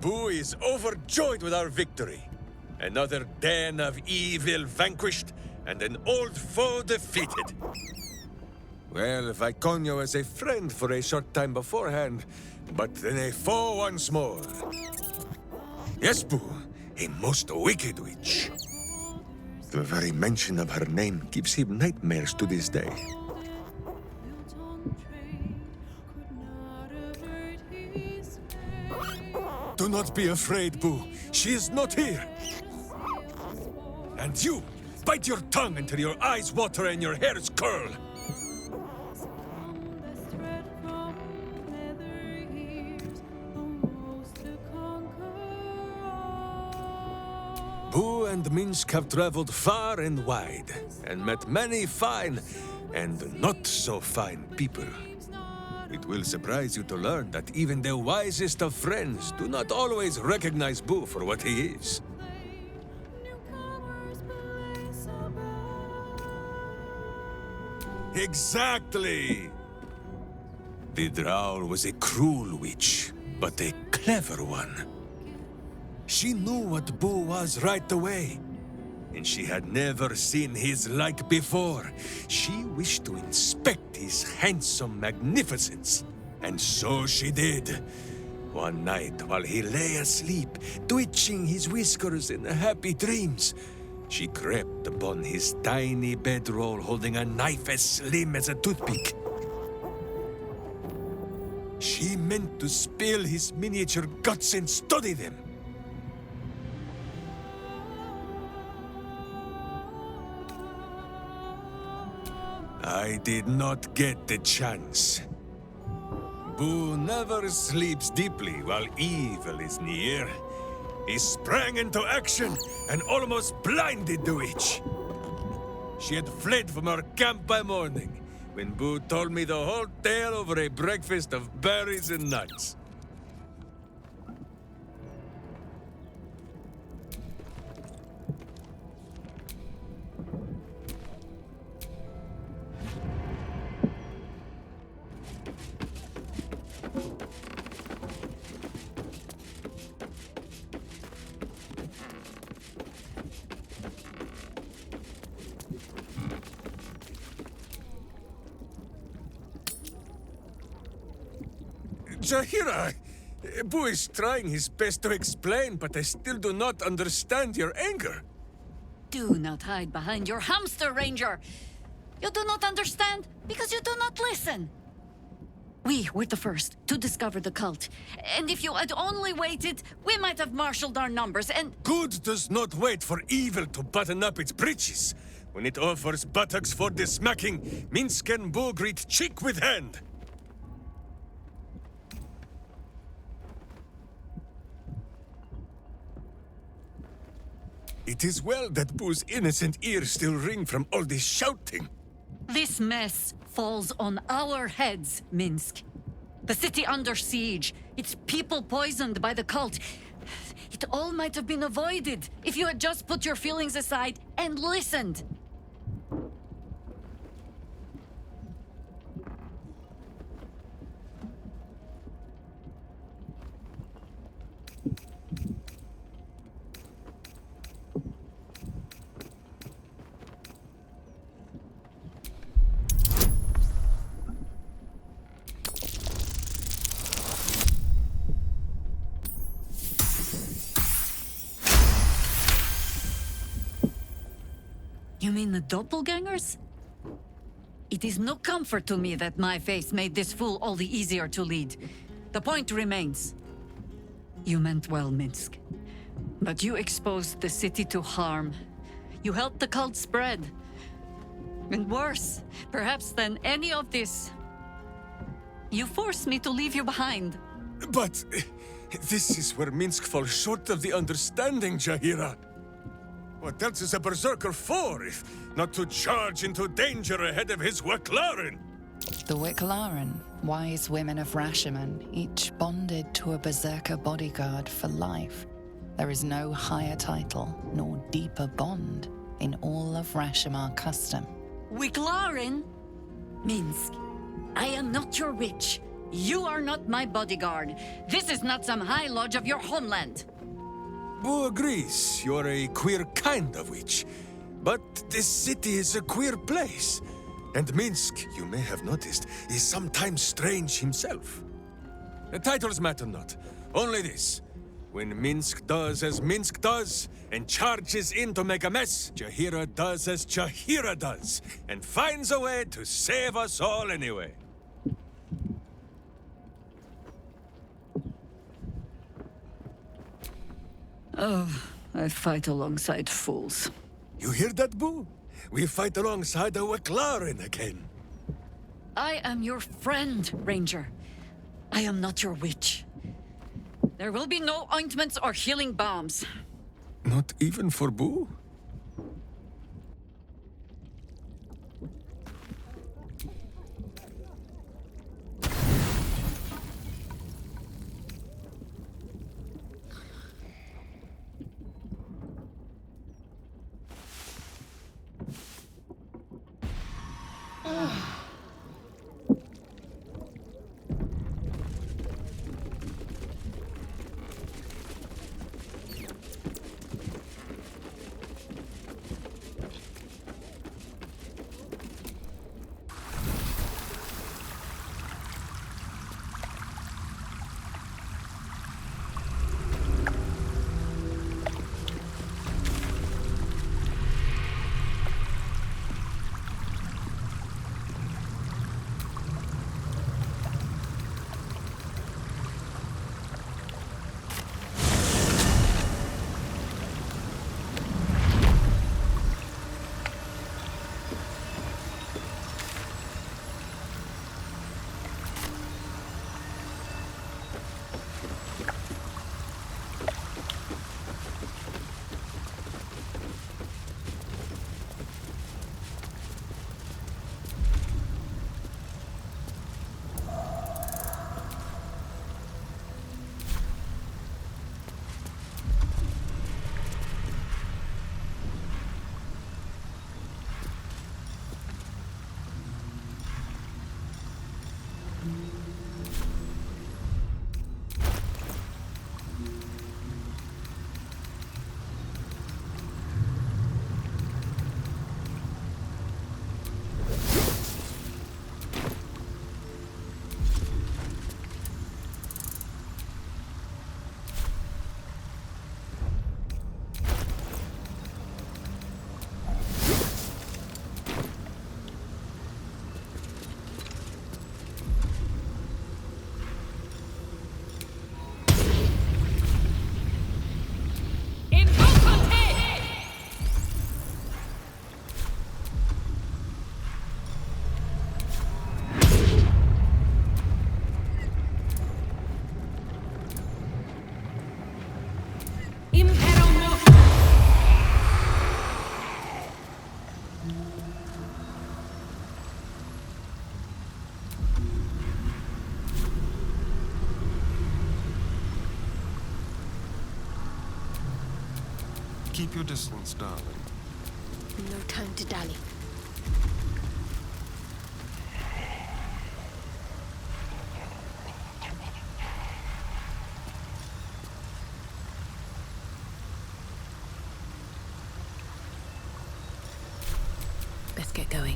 Boo is overjoyed with our victory. Another den of evil vanquished, and an old foe defeated. Well, Viconio was a friend for a short time beforehand, but then a foe once more. Yes, Boo, a most wicked witch. The very mention of her name gives him nightmares to this day. Do not be afraid, Boo. She is not here. And you, bite your tongue until your eyes water and your hairs curl. Boo and Minsk have traveled far and wide, and met many fine and not so fine people. It will surprise you to learn that even the wisest of friends do not always recognize Boo for what he is. Exactly! The Drow was a cruel witch, but a clever one. She knew what Boo was right away, and she had never seen his like before. She wished to inspect his handsome magnificence, and so she did. One night, while he lay asleep, twitching his whiskers in happy dreams, she crept upon his tiny bedroll holding a knife as slim as a toothpick. She meant to spill his miniature guts and study them. I did not get the chance. Boo never sleeps deeply while evil is near. He sprang into action and almost blinded the witch. She had fled from our camp by morning, when Boo told me the whole tale over a breakfast of berries and nuts. Jahira! Boo is trying his best to explain, but I still do not understand your anger. Do not hide behind your hamster, Ranger! You do not understand because you do not listen. We were the first to discover the cult, and if you had only waited, we might have marshaled our numbers and— Good does not wait for evil to button up its breeches. When it offers buttocks for the smacking, Minsk and Boo greet cheek with hand. It is well that Boo's innocent ears still ring from all this shouting. This mess falls on our heads, Minsk. The city under siege, its people poisoned by the cult. It all might have been avoided if you had just put your feelings aside and listened. You mean the doppelgangers? It is no comfort to me that my face made this fool all the easier to lead. The point remains. You meant well, Minsk. But you exposed the city to harm. You helped the cult spread. And worse, perhaps than any of this, you forced me to leave you behind. But this is where Minsk falls short of the understanding, Jahira. What else is a berserker for, if not to charge into danger ahead of his Wicklaren? The Wicklaren, wise women of Rashomon, each bonded to a berserker bodyguard for life. There is no higher title nor deeper bond in all of Rashomon custom. Wicklaren? Minsk, I am not your witch. You are not my bodyguard. This is not some high lodge of your homeland. Boo agrees you're a queer kind of witch. But this city is a queer place. And Minsk, you may have noticed, is sometimes strange himself. The titles matter not. Only this. When Minsk does as Minsk does, and charges in to make a mess, Jahira does as Jahira does, and finds a way to save us all anyway. Oh, I fight alongside fools. You hear that, Boo? We fight alongside our McLaren again. I am your friend, Ranger. I am not your witch. There will be no ointments or healing balms. Not even for Boo? Keep your distance, darling. No time to dally. Best get going.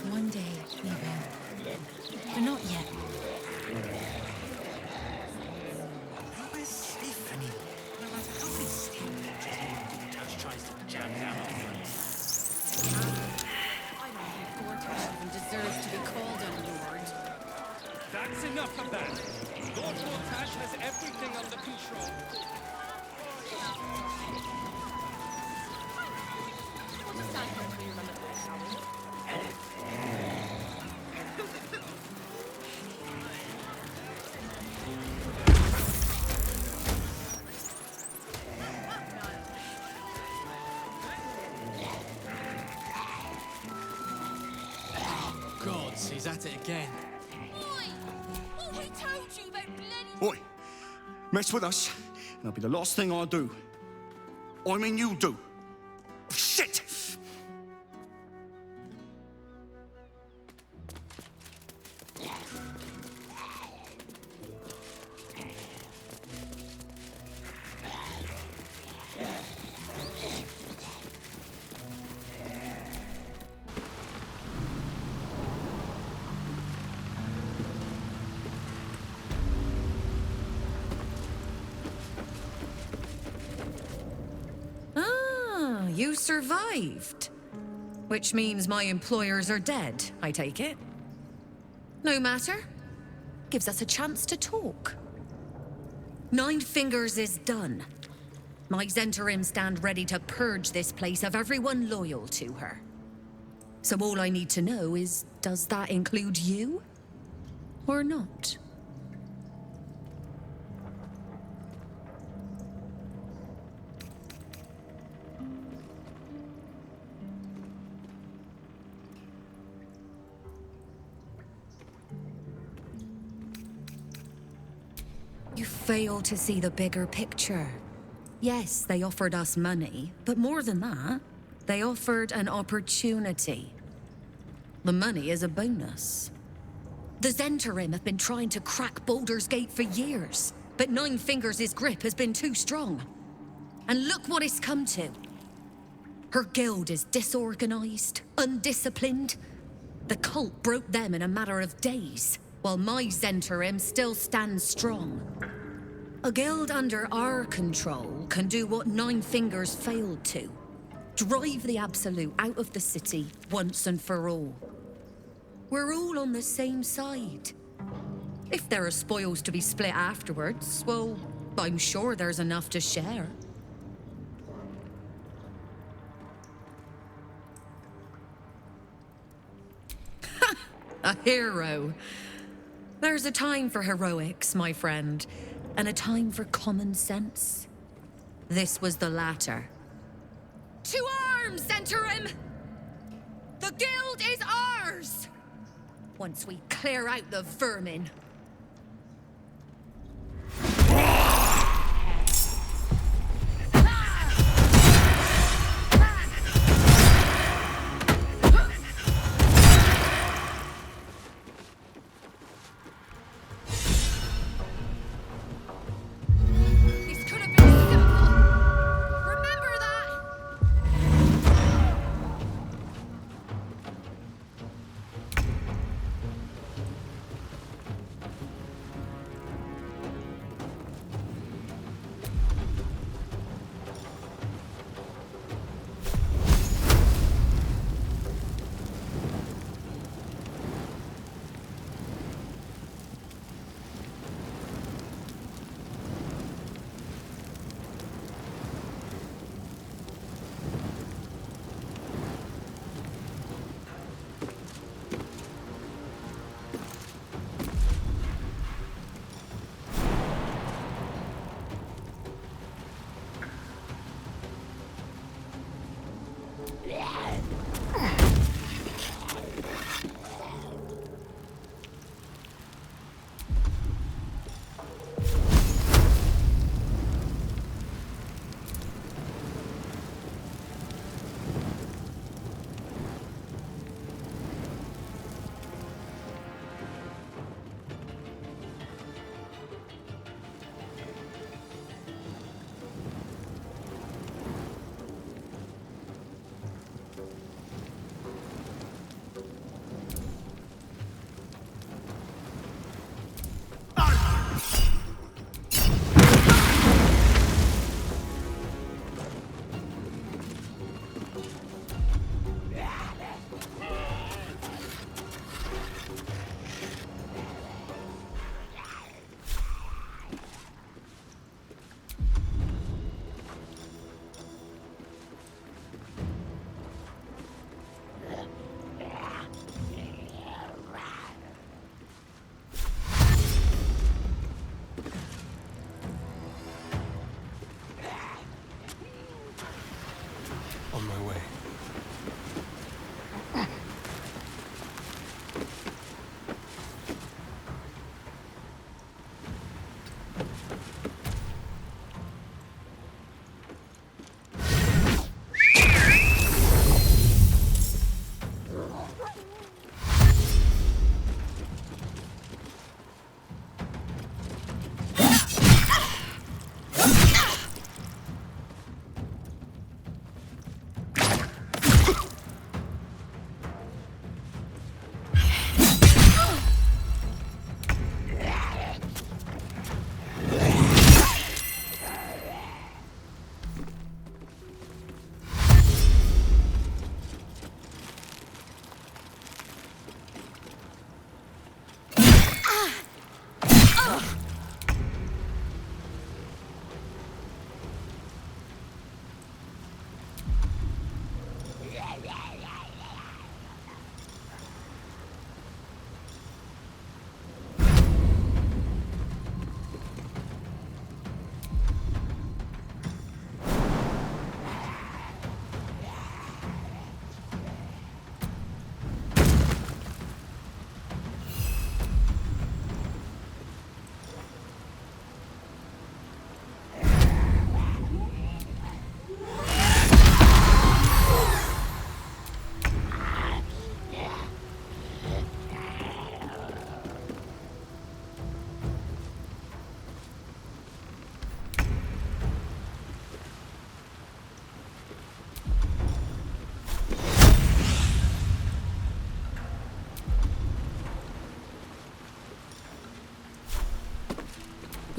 One day, we will. But not yet. Where's Stephanie? No matter how many steam touch tries to jam down on her. I don't think Fortash even deserves to be called a lord. That's enough of that. Lord Fortash has everything under control. We'll just stand here until you remember the rest, shall we? Gods, he's at it again. What we told you about bloody... Oi! Mess with us, and that'll be the last thing I do. I mean you do. Shit! You survived. Which means my employers are dead, I take it. No matter. Gives us a chance to talk. Nine Fingers is done. My Zentarim stand ready to purge this place of everyone loyal to her. So all I need to know is, does that include you? Or not? You fail to see the bigger picture. Yes, they offered us money, but more than that, they offered an opportunity. The money is a bonus. The Zentarim have been trying to crack Baldur's Gate for years, but Nine Fingers' grip has been too strong. And look what it's come to. Her guild is disorganized, undisciplined. The cult broke them in a matter of days, while my Zentarim still stands strong. A guild under our control can do what Nine Fingers failed to. Drive the Absolute out of the city once and for all. We're all on the same side. If there are spoils to be split afterwards, well, I'm sure there's enough to share. A hero. There's a time for heroics, my friend, and a time for common sense. This was the latter. To arms, Zentarim! The guild is ours! Once we clear out the vermin.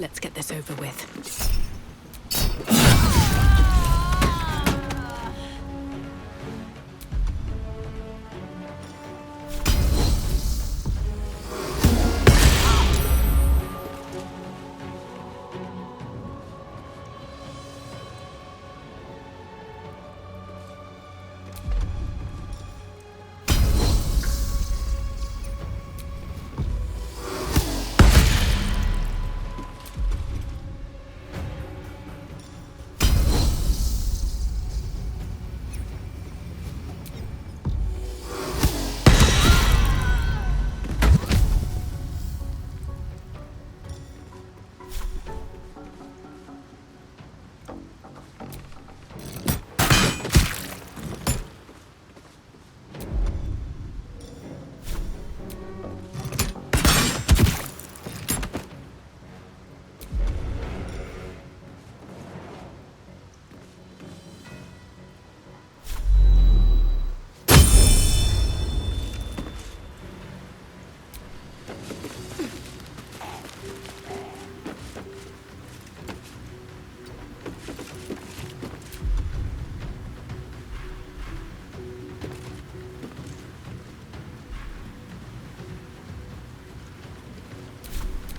Let's get this over with.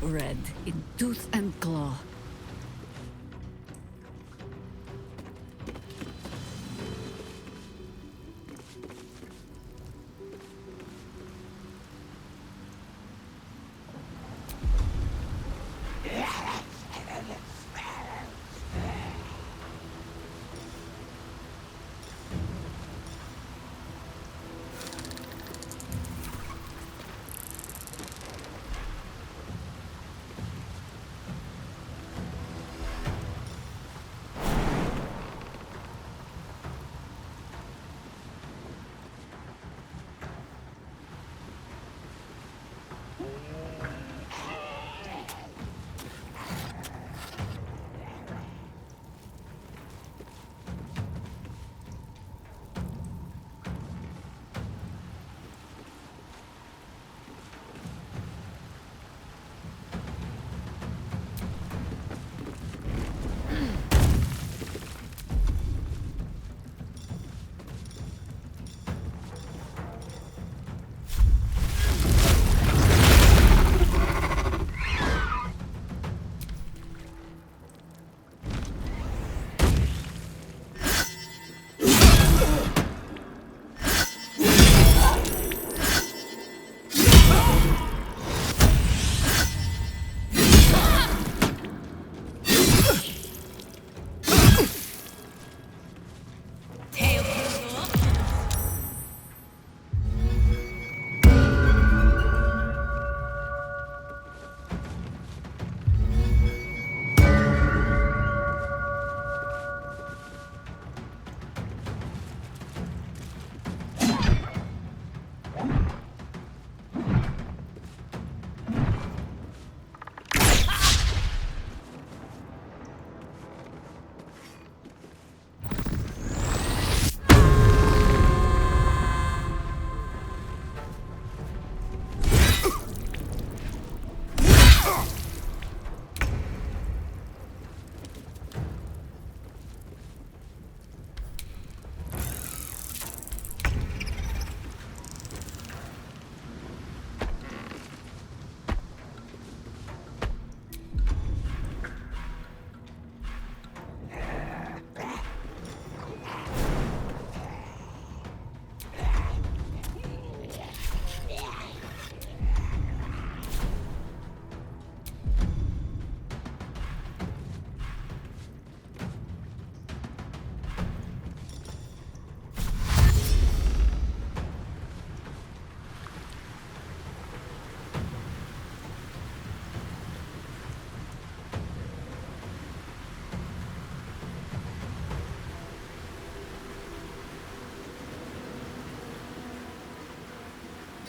Red in tooth and claw.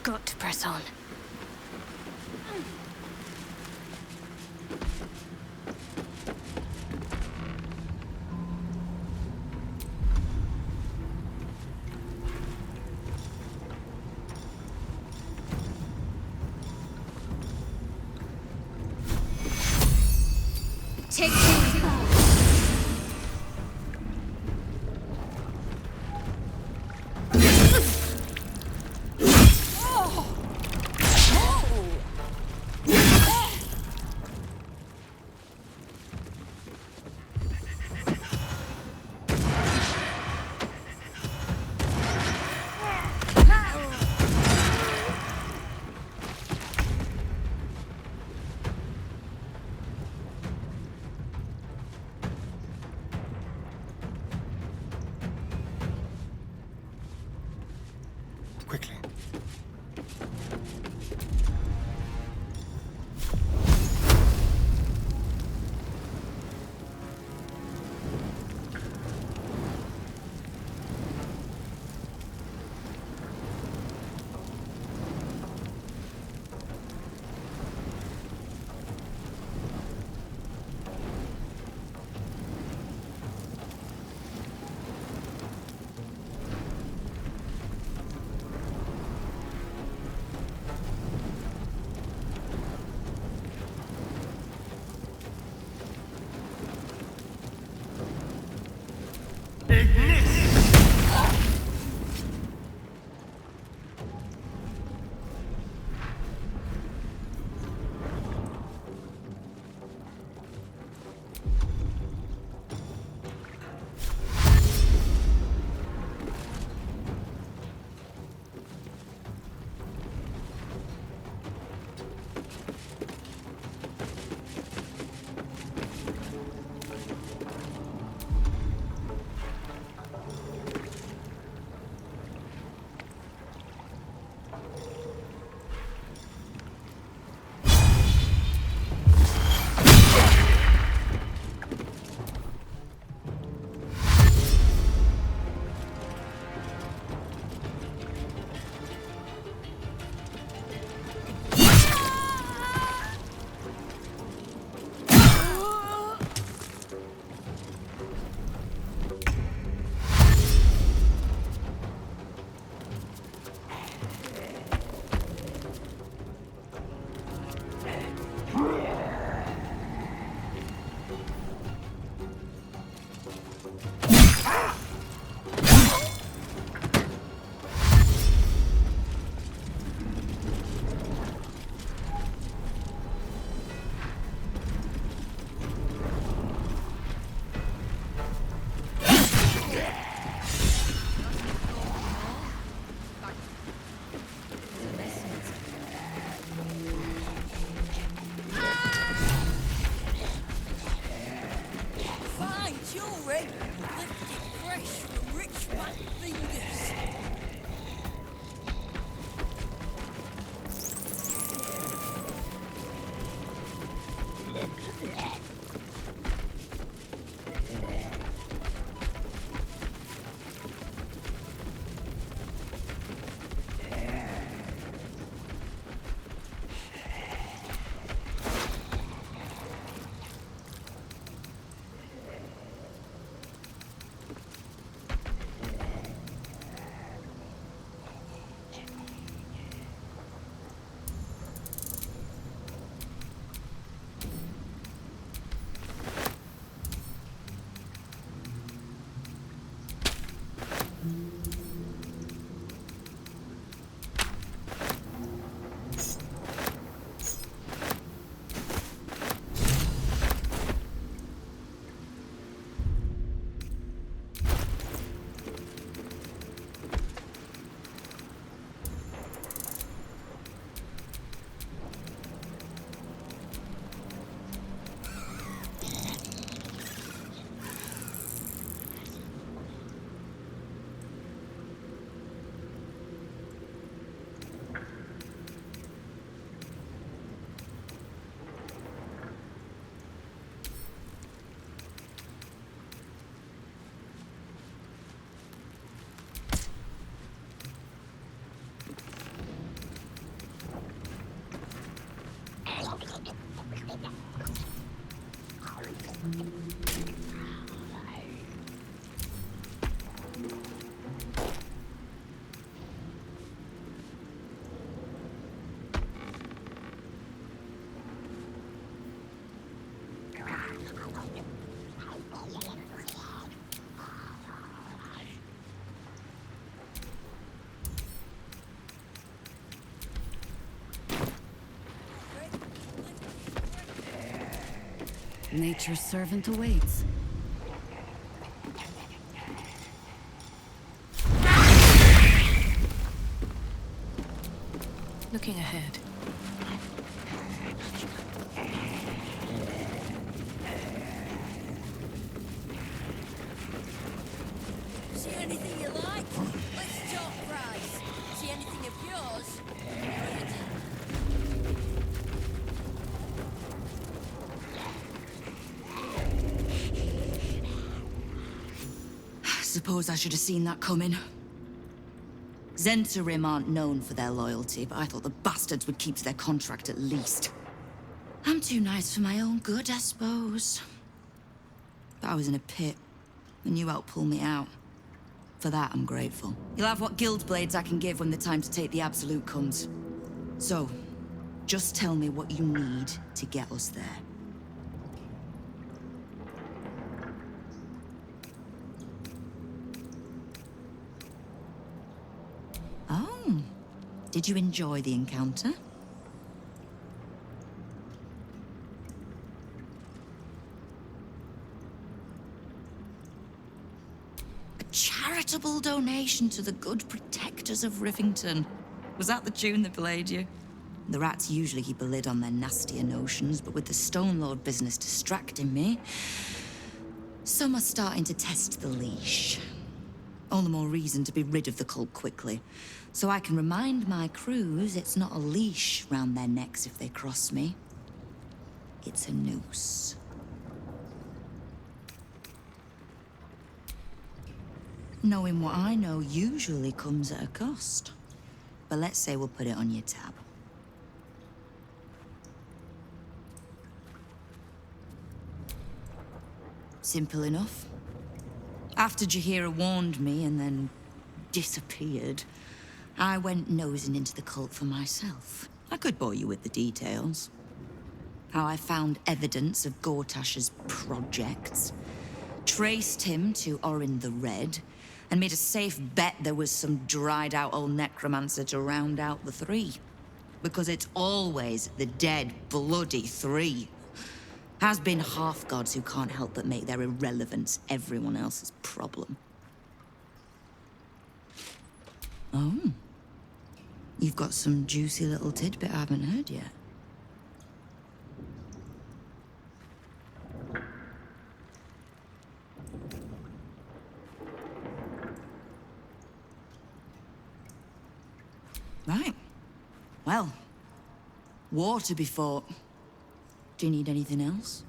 Got to press on. Take me to Quickly. Nature's servant awaits. Looking ahead. See anything you like? Let's talk price. See anything of yours? Suppose I should have seen that coming. Zentarim aren't known for their loyalty, but I thought the bastards would keep to their contract at least. I'm too nice for my own good, I suppose. But I was in a pit, and you helped pull me out. For that, I'm grateful. You'll have what guild blades I can give when the time to take the absolute comes. So, just tell me what you need to get us there. Oh, did you enjoy the encounter? A charitable donation to the good protectors of Rivington. Was that the tune that played you? The rats usually keep a lid on their nastier notions, but with the Stone Lord business distracting me, some are starting to test the leash. All the more reason to be rid of the cult quickly, so I can remind my crews it's not a leash round their necks if they cross me. It's a noose. Knowing what I know usually comes at a cost. But let's say we'll put it on your tab. Simple enough. After Jaheira warned me and then disappeared, I went nosing into the cult for myself. I could bore you with the details. How I found evidence of Gortash's projects, traced him to Orin the Red, and made a safe bet there was some dried-out old necromancer to round out the three. Because it's always the dead, bloody three. Has been half-gods who can't help but make their irrelevance everyone else's problem. Oh. You've got some juicy little tidbit I haven't heard yet. Right. Well, war to be fought. Do you need anything else?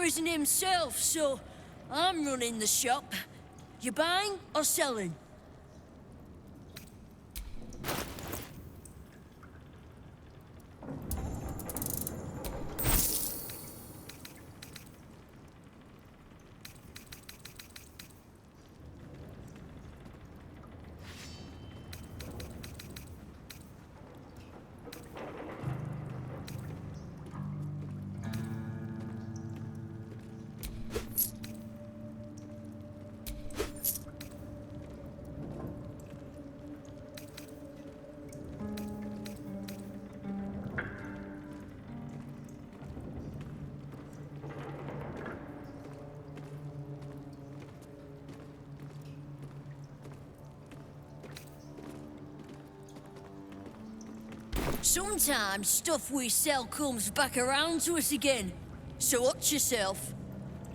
Isn't himself, so I'm running the shop. You buying or selling? Sometimes stuff we sell comes back around to us again. So watch yourself.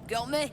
Got me?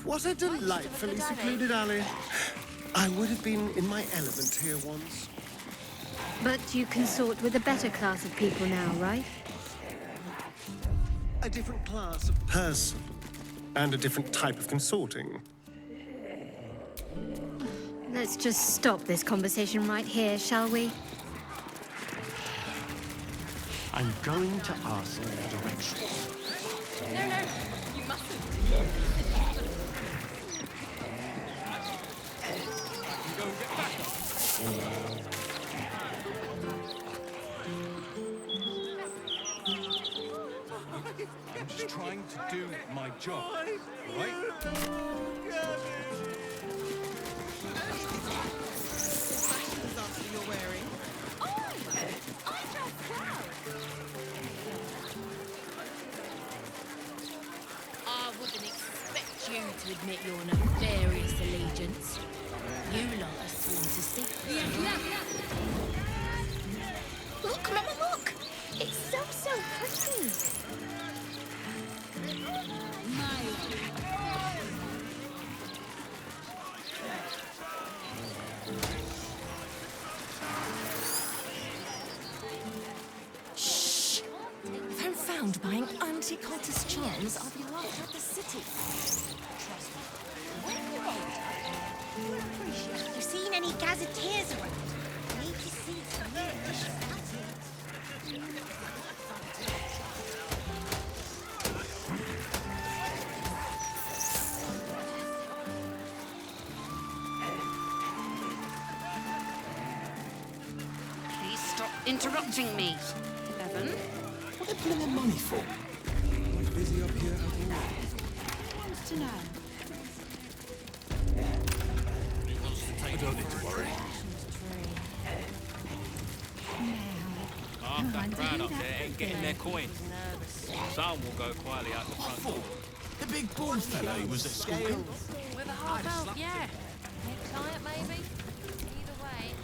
What a delightfully secluded alley. I would have been in my element here once. But you consort with a better class of people now, right? A different class of person. And a different type of consorting. Let's just stop this conversation right here, shall we? I'm going to ask for directions. No, you mustn't. Go and get back up. I'm just trying to do my job, right? I wouldn't expect you to admit your nefarious allegiance. You lot are sworn to secrecy. Look, Mama, look! It's so pretty. Shh! If I'm found buying anti-cultist charms, I'll be locked out the city. Trust me. Have you seen any gazetteers around? I need to see some news. Please stop interrupting me, Evan. What are they pulling money for? Busy up here at all? Who wants to know? I don't need to worry. Half that crowd up there ain't getting their coins. Some will go quietly out the front door. The big bald fellow who was at school. With a half elf, yeah. Next client, maybe? Either way.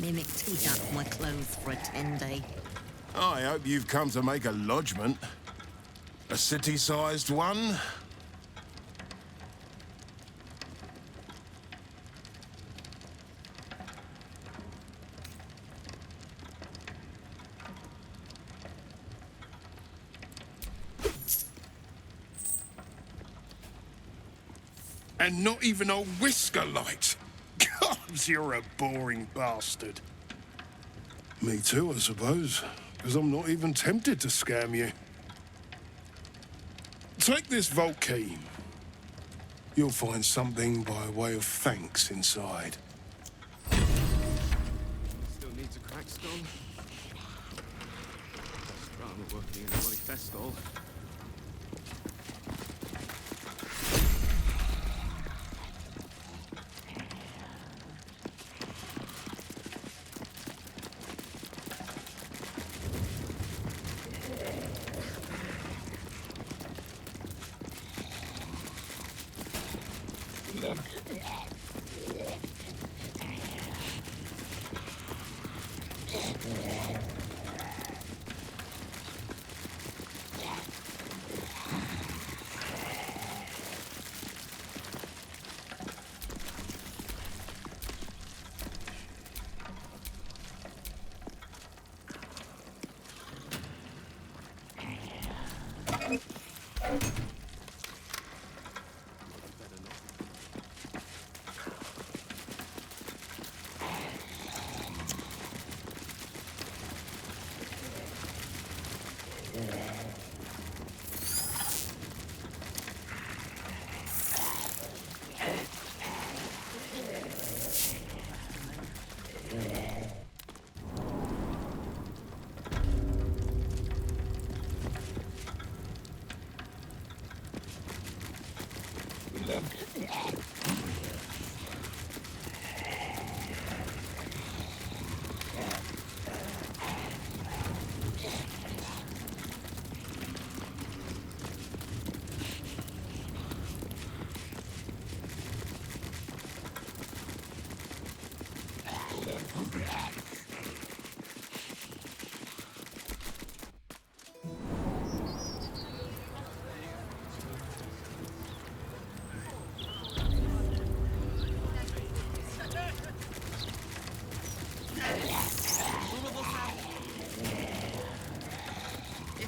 Mimic teeth out of my clothes for a 10-day. I hope you've come to make a lodgment. A city-sized one? And not even a whisker light. God, you're a boring bastard. Me too, I suppose, because I'm not even tempted to scam you. Take this vault key. You'll find something by way of thanks inside. Still needs a crack skull. Best drama working in a bloody festival.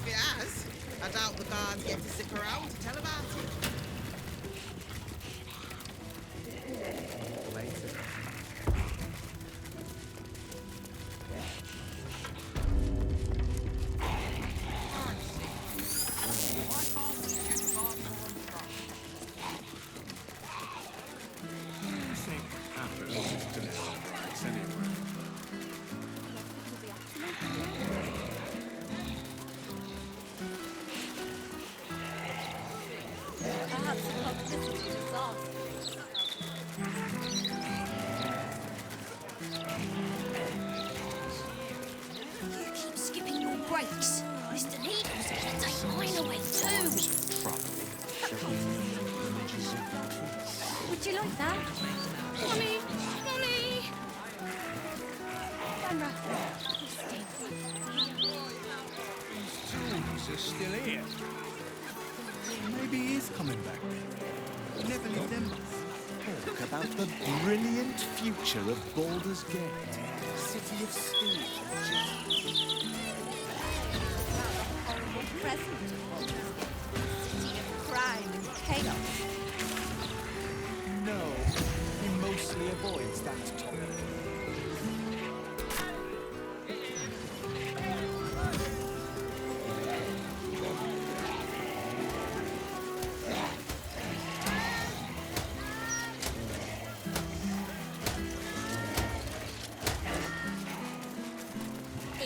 If it has, I doubt the guards get to stick around to tell about it. You keep skipping your breaks. Mr. Needles can take mine away too. Would you like that? Mommy! Mommy! Camera. Tools are still here. Maybe he is coming back. Never leave them. Talk about the brilliant future of Baldur's Gate. City of Steel. Horrible present of Baldur's Gate. City of crime and chaos. No, he mostly avoids that topic.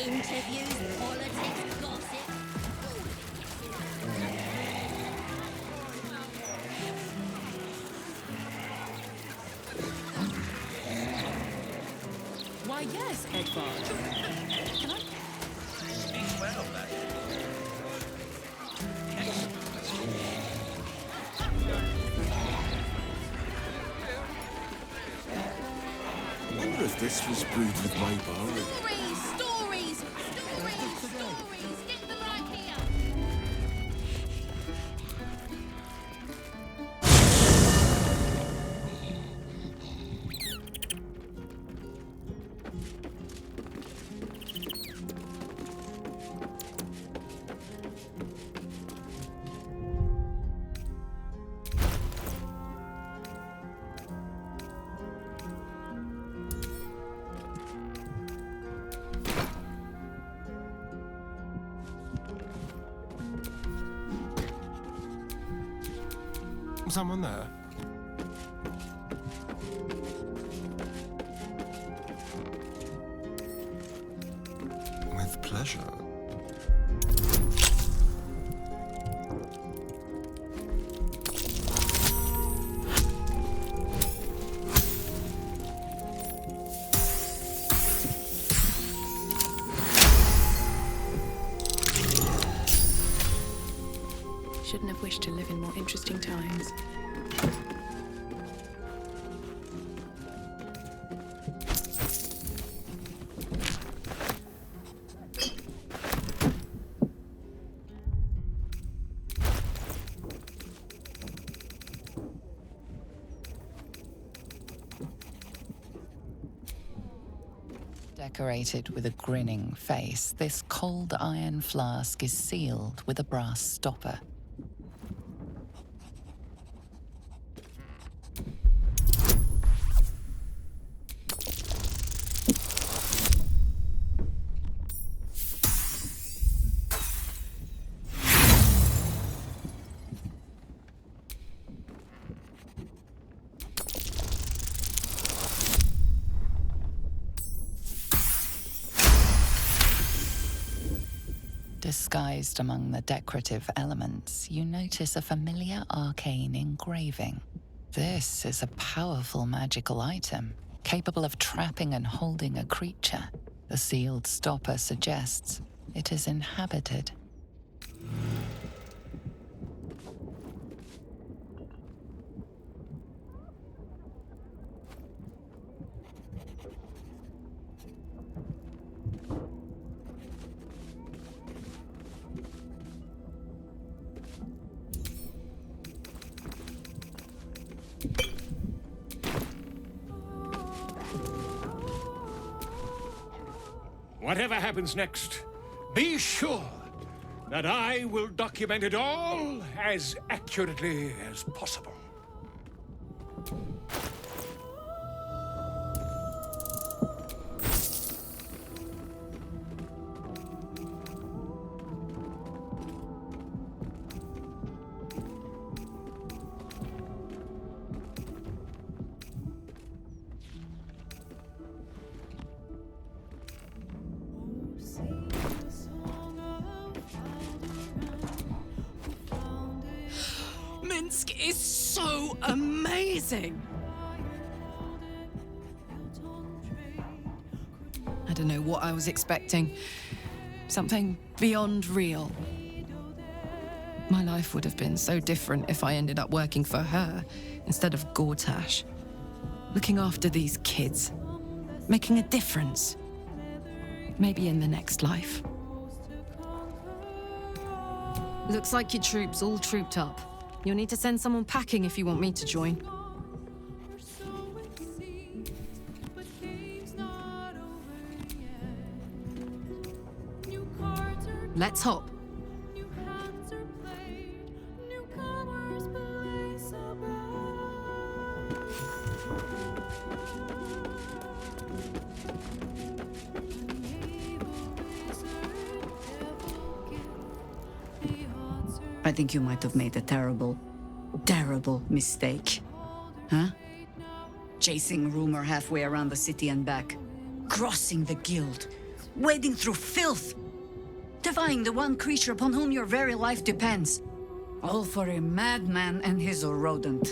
Interviews, politics, gossip. Why, yes, Edvard. Can I? Speaks well, that. I wonder if this was brewed with my barley. Stories! Get them right here! Someone there? With pleasure. Shouldn't have wished to live in more interesting times. Decorated with a grinning face, this cold iron flask is sealed with a brass stopper. Disguised among the decorative elements, you notice a familiar arcane engraving. This is a powerful magical item, capable of trapping and holding a creature. The sealed stopper suggests it is inhabited. Whatever happens next, be sure that I will document it all as accurately as possible. Minsk is so amazing! I don't know what I was expecting. Something beyond real. My life would have been so different if I ended up working for her instead of Gortash. Looking after these kids. Making a difference. Maybe in the next life. Looks like your troops all trooped up. You'll need to send someone packing if you want me to join. Let's hop. I think you might have made a terrible, terrible mistake. Huh? Chasing rumor halfway around the city and back. Crossing the guild. Wading through filth. Defying the one creature upon whom your very life depends. All for a madman and his rodent.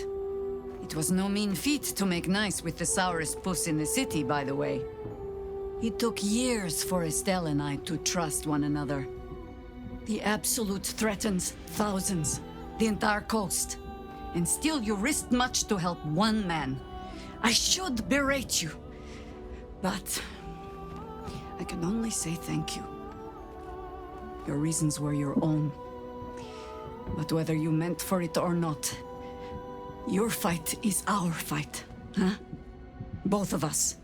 It was no mean feat to make nice with the sourest puss in the city, by the way. It took years for Estelle and I to trust one another. The Absolute threatens thousands, the entire coast. And still you risked much to help one man. I should berate you, but I can only say thank you. Your reasons were your own. But whether you meant for it or not, your fight is our fight, huh? Both of us.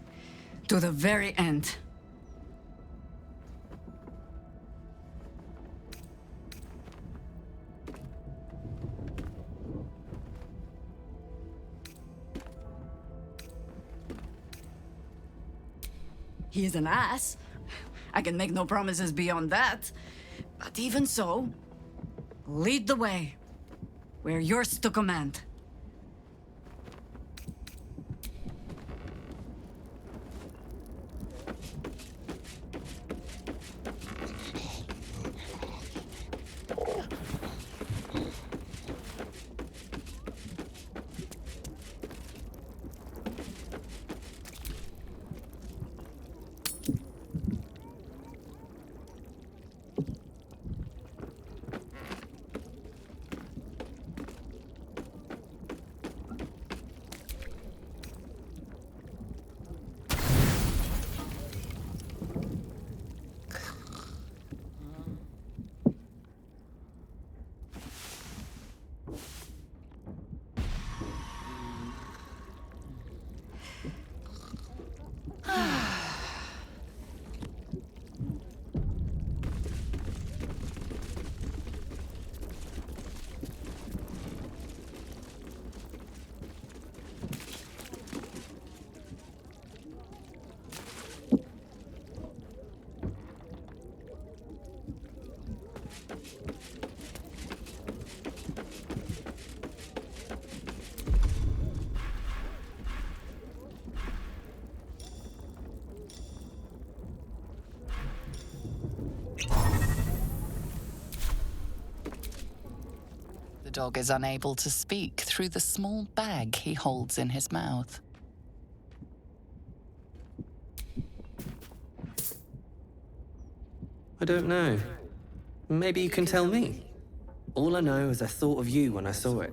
To the very end. He is an ass. I can make no promises beyond that. But even so, lead the way. We're yours to command. The dog is unable to speak through the small bag he holds in his mouth. I don't know. Maybe you can tell me. All I know is I thought of you when I saw it.